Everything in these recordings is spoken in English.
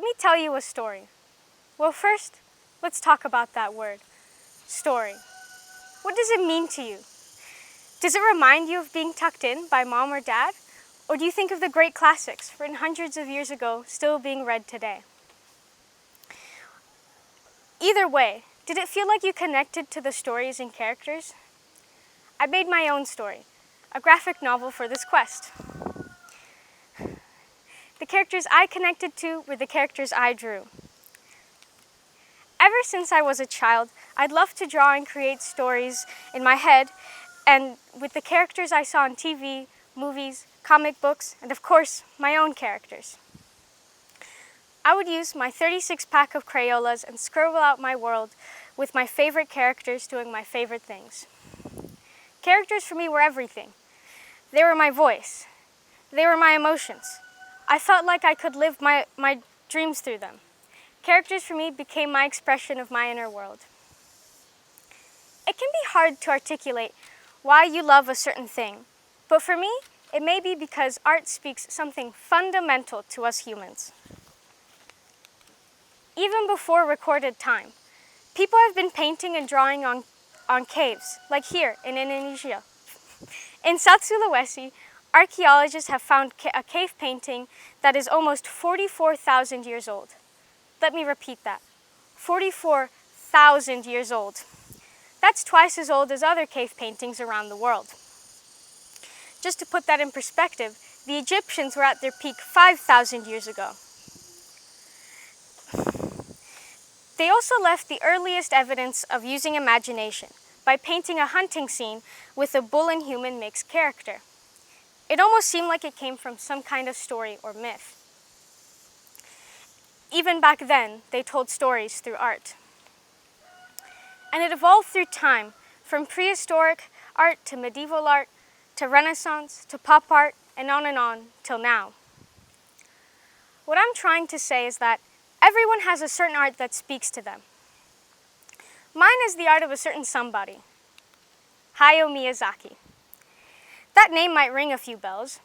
me tell you a story. Well, first, let's talk about that word, story. What does it mean to you? Does it remind you of being tucked in by mom or dad? Or do you think of the great classics written hundreds of years ago still being read today? Either way, did it feel like you connected to the stories and characters? I made my own story, a graphic novel for this quest. The characters I connected to were the characters I drew. Ever since I was a child, I'd loved to draw and create stories in my head and with the characters I saw on TV, movies, comic books, and of course, my own characters. I would use my 36-pack of Crayolas and scribble out my world with my favorite characters doing my favorite things. Characters for me were everything. They were my voice. They were my emotions. I felt like I could live my dreams through them. Characters for me became my expression of my inner world. It can be hard to articulate why you love a certain thing, but for me, it may be because art speaks something fundamental to us humans. Even before recorded time, people have been painting and drawing on caves, like here in Indonesia. In South Sulawesi, archaeologists have found a cave painting that is almost 44,000 years old. Let me repeat that. 44,000 years old. That's twice as old as other cave paintings around the world. Just to put that in perspective, the Egyptians were at their peak 5,000 years ago. They also left the earliest evidence of using imagination by painting a hunting scene with a bull and human mixed character. It almost seemed like it came from some kind of story or myth. Even back then, they told stories through art. And it evolved through time, from prehistoric art to medieval art, to Renaissance, to pop art, and on till now. What I'm trying to say is that everyone has a certain art that speaks to them. Mine is the art of a certain somebody, Hayao Miyazaki. That name might ring a few bells.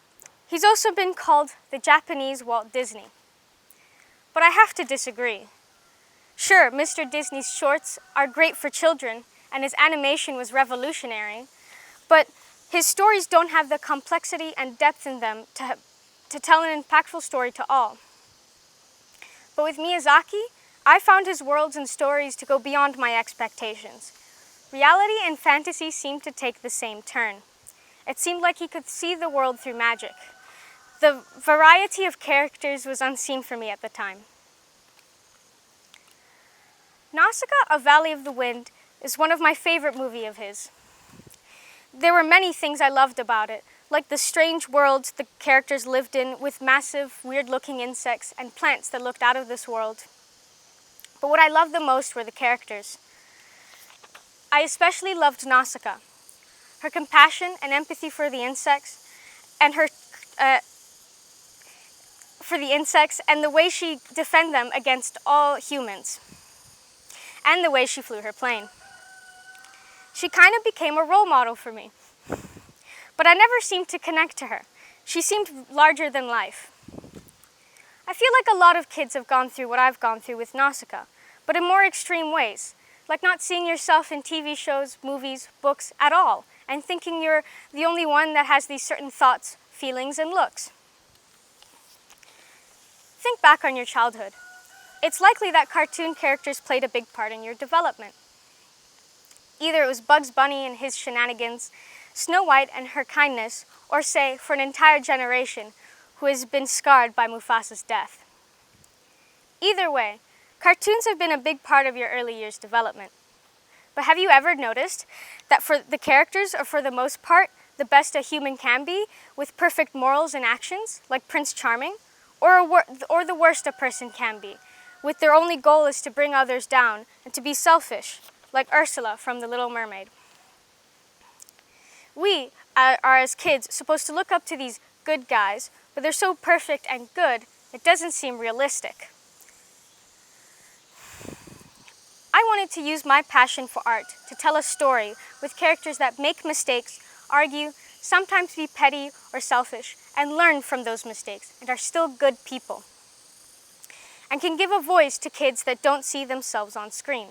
He's also been called the Japanese Walt Disney. But I have to disagree. Sure, Mr. Disney's shorts are great for children, and his animation was revolutionary, but his stories don't have the complexity and depth in them to tell an impactful story to all. But with Miyazaki, I found his worlds and stories to go beyond my expectations. Reality and fantasy seemed to take the same turn. It seemed like he could see the world through magic. The variety of characters was unseen for me at the time. Nausicaa, A Valley of the Wind is one of my favorite movies of his. There were many things I loved about it, like the strange worlds the characters lived in with massive, weird-looking insects and plants that looked out of this world. But what I loved the most were the characters. I especially loved Nausicaa. Her compassion and empathy for the insects, and the way she defended them against all humans, and the way she flew her plane. She kind of became a role model for me, but I never seemed to connect to her. She seemed larger than life. I feel like a lot of kids have gone through what I've gone through with Nausicaa, but in more extreme ways, like not seeing yourself in TV shows, movies, books at all, and thinking you're the only one that has these certain thoughts, feelings, and looks. Think back on your childhood. It's likely that cartoon characters played a big part in your development. Either it was Bugs Bunny and his shenanigans, Snow White and her kindness, or say, for an entire generation, who has been scarred by Mufasa's death. Either way, cartoons have been a big part of your early years' development. But have you ever noticed that for the characters are for the most part the best a human can be, with perfect morals and actions, like Prince Charming, or the worst a person can be, with their only goal is to bring others down and to be selfish, like Ursula from The Little Mermaid? We are as kids supposed to look up to these good guys, but they're so perfect and good, it doesn't seem realistic. I wanted to use my passion for art to tell a story with characters that make mistakes, argue, sometimes be petty or selfish, and learn from those mistakes and are still good people. and can give a voice to kids that don't see themselves on screen.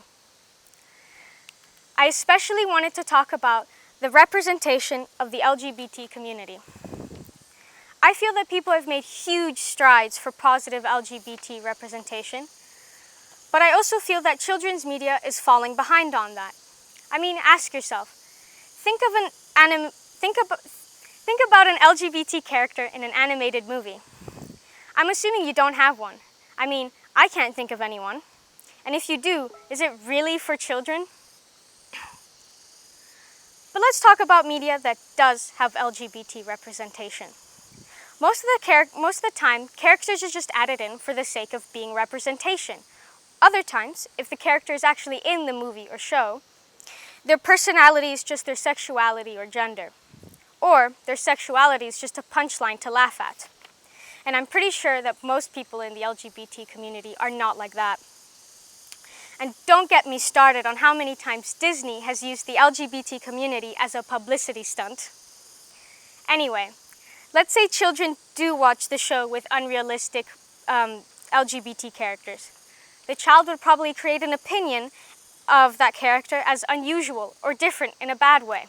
I especially wanted to talk about the representation of the LGBT community. I feel that people have made huge strides for positive LGBT representation, but I also feel that children's media is falling behind on that. I mean, ask yourself, think about an LGBT character in an animated movie. I'm assuming you don't have one. I mean, I can't think of anyone. And if you do, is it really for children? But let's talk about media that does have LGBT representation. Most of the time, characters are just added in for the sake of being representation. Other times, if the character is actually in the movie or show, their personality is just their sexuality or gender. Or their sexuality is just a punchline to laugh at. And I'm pretty sure that most people in the LGBT community are not like that. And don't get me started on how many times Disney has used the LGBT community as a publicity stunt. Anyway, let's say children do watch the show with unrealistic LGBT characters. The child would probably create an opinion of that character as unusual or different in a bad way.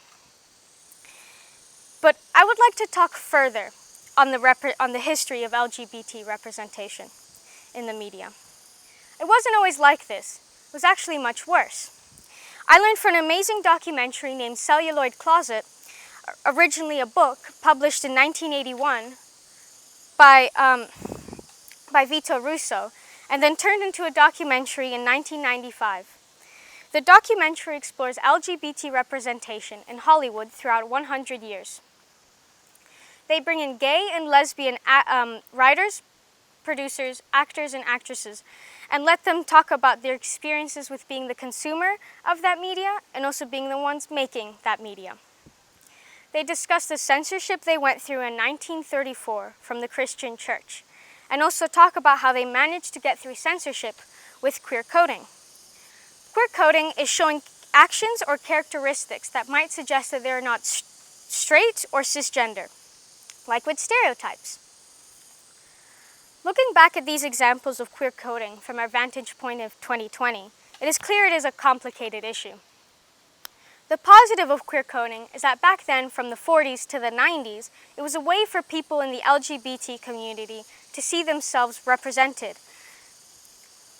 But I would like to talk further on the history of LGBT representation in the media. It wasn't always like this. It was actually much worse. I learned from an amazing documentary named Celluloid Closet, originally a book published in 1981 by Vito Russo, and then turned into a documentary in 1995. The documentary explores LGBT representation in Hollywood throughout 100 years. They bring in gay and lesbian writers, producers, actors, and actresses, and let them talk about their experiences with being the consumer of that media and also being the ones making that media. They discuss the censorship they went through in 1934 from the Christian church, and also talk about how they managed to get through censorship with queer coding. Queer coding is showing actions or characteristics that might suggest that they're not straight or cisgender, like with stereotypes. Looking back at these examples of queer coding from our vantage point of 2020, it is clear it is a complicated issue. The positive of queer coding is that back then, from the 40s to the 90s, it was a way for people in the LGBT community to see themselves represented.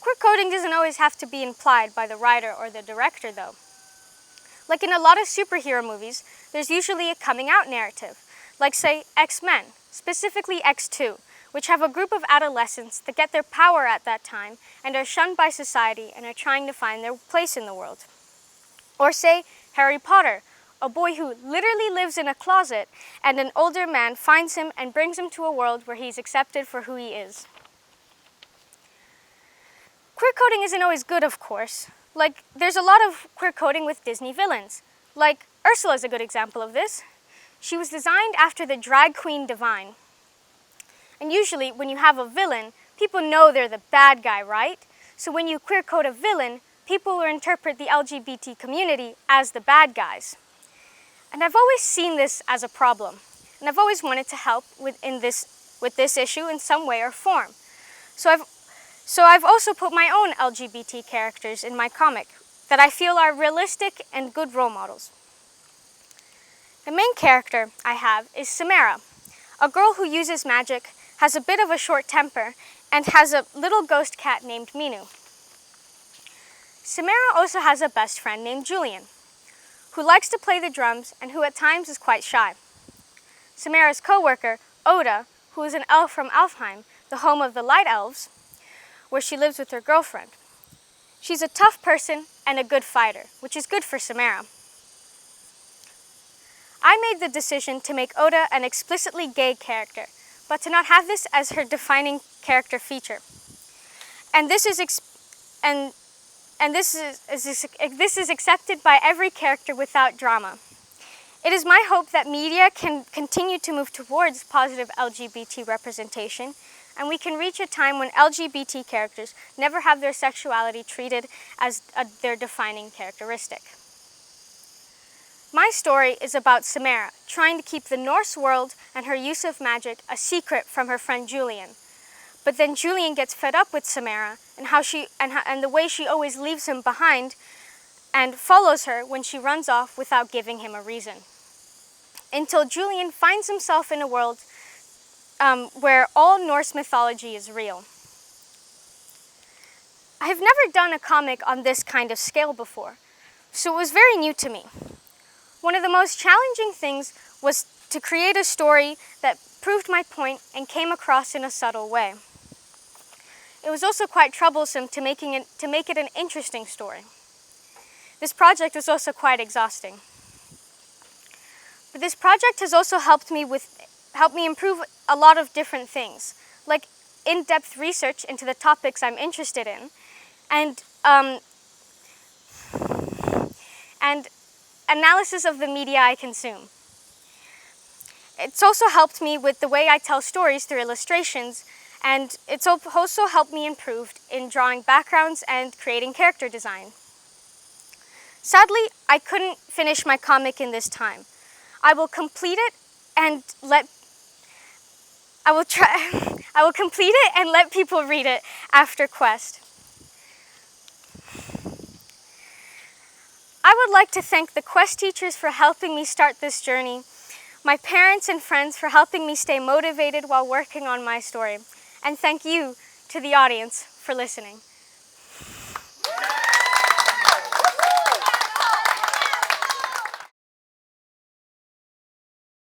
Queer coding doesn't always have to be implied by the writer or the director, though. Like in a lot of superhero movies, there's usually a coming out narrative, like say X-Men, specifically X2, which have a group of adolescents that get their power at that time and are shunned by society and are trying to find their place in the world. Or say Harry Potter, a boy who literally lives in a closet and an older man finds him and brings him to a world where he's accepted for who he is. Queer coding isn't always good, of course. Like, there's a lot of queer coding with Disney villains. Like, Ursula is a good example of this. She was designed after the drag queen Divine. And usually, when you have a villain, people know they're the bad guy, right? So when you queer code a villain, people will interpret the LGBT community as the bad guys. And I've always seen this as a problem. And I've always wanted to help with this issue in some way or form. So I've also put my own LGBT characters in my comic that I feel are realistic and good role models. The main character I have is Samara, a girl who uses magic, has a bit of a short temper, and has a little ghost cat named Minu. Samara also has a best friend named Julian, who likes to play the drums and who at times is quite shy. Samara's co-worker, Oda, who is an elf from Alfheim, the home of the Light Elves, where she lives with her girlfriend. She's a tough person and a good fighter, which is good for Samara. I made the decision to make Oda an explicitly gay character, but to not have this as her defining character feature. And this is accepted by every character without drama. It is my hope that media can continue to move towards positive LGBT representation, and we can reach a time when LGBT characters never have their sexuality treated as their defining characteristic. My story is about Samara trying to keep the Norse world and her use of magic a secret from her friend Julian. But then Julian gets fed up with Samara and the way she always leaves him behind and follows her when she runs off without giving him a reason. Until Julian finds himself in a world where all Norse mythology is real. I have never done a comic on this kind of scale before, so it was very new to me. One of the most challenging things was to create a story that proved my point and came across in a subtle way. It was also quite troublesome to make it an interesting story. This project was also quite exhausting. But this project has also helped me improve a lot of different things, like in-depth research into the topics I'm interested in, and analysis of the media I consume. It's also helped me with the way I tell stories through illustrations, and it's also helped me improve in drawing backgrounds and creating character design. Sadly, I couldn't finish my comic in this time. I will complete it and let people read it after Quest. I would like to thank the Quest teachers for helping me start this journey, my parents and friends for helping me stay motivated while working on my story, and thank you to the audience for listening.